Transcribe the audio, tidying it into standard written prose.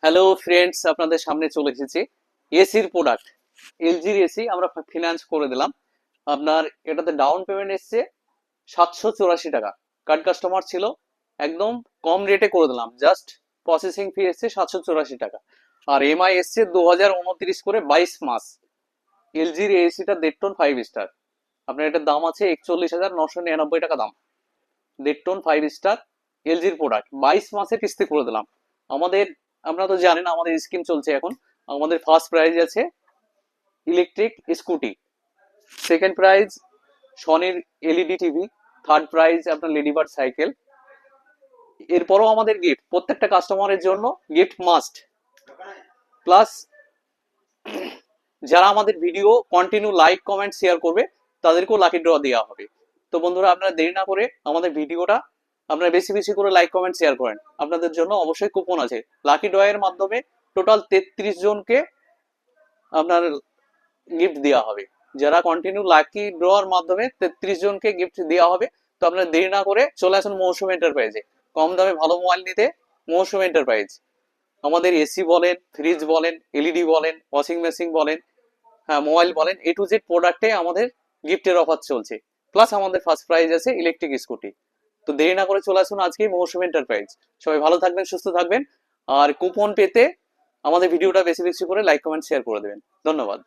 Hello friends, আপনাদের সামনে চলে এসেছি এসির প্রোডাক্ট। এলজির এসি আমরা ফিনান্স করে দিলাম। আপনার এটাতে ডাউন পেমেন্ট এসছে 784 টাকা। কার্ড কাস্টমার ছিল, একদম কম রেটে করে দিলাম। জাস্ট প্রসেসিং ফি এসছে 784 টাকা। আর এমআই এসছে 2029 করে 22 মাস। এলজির এসিটা 1.5 টন 5 স্টার। আপনার এটার দাম আছে 41,999 টাকা দাম। 1.5 টন 5 স্টার এলজির প্রোডাক্ট 22 মাসের কিস্তি করে দিলাম। আমাদের, আপনারা তো জানেন আমাদের স্কিম চলছে এখন। আমাদের ফার্স্ট প্রাইজ আছে ইলেকট্রিক স্কুটি, সেকেন্ড প্রাইজ সনির এলইডি টিভি, থার্ড প্রাইজ আপনার লেডিবার্ড সাইকেল। এরপরও আমাদের গিফট, প্রত্যেকটা কাস্টমারের জন্য গিফট মাস্ট। প্লাস যারা আমাদের video continue like comment share করবে তাদেরকেও লাকি ড্র দেওয়া হবে। তো বন্ধুরা, আপনারা দেরি না করে আমাদের ভিডিওটা আপনারা বেশি বেশি করে লাইক কমেন্ট শেয়ার করেন। আপনাদের জন্য অবশ্যই কুপন আছে। লাকি ড্র এর মাধ্যমে টোটাল 33 জনকে আপনার গিফট দেওয়া হবে। যারা কন্টিনিউ লাকি ড্রর মাধ্যমে 33 জনকে গিফট দেওয়া হবে। তো আপনারা দেরি না করে চলে আসুন মৌসুম এন্টারপ্রাইজে। কম দামে ভালো মোবাইল নিতে মৌসুম এন্টারপ্রাইজ। আমাদের এসি বলেন, ফ্রিজ বলেন, এলইডি বলেন, ওয়াশিং মেশিন বলেন, হ্যাঁ মোবাইল বলেন, এ টু জেড প্রোডাক্টে আমাদের গিফটের অফার চলছে। প্লাস আমাদের ফার্স্ট প্রাইজ আছে ইলেকট্রিক স্কুটি। তো দেরি না করে চলে আসুন আজকেই মৌসুম এন্টারপ্রাইজ। সবাই ভালো থাকবেন, সুস্থ থাকবেন। আর কুপন পেতে আমাদের ভিডিওটা বেশি বেশি করে লাইক কমেন্ট শেয়ার করে দেবেন। ধন্যবাদ।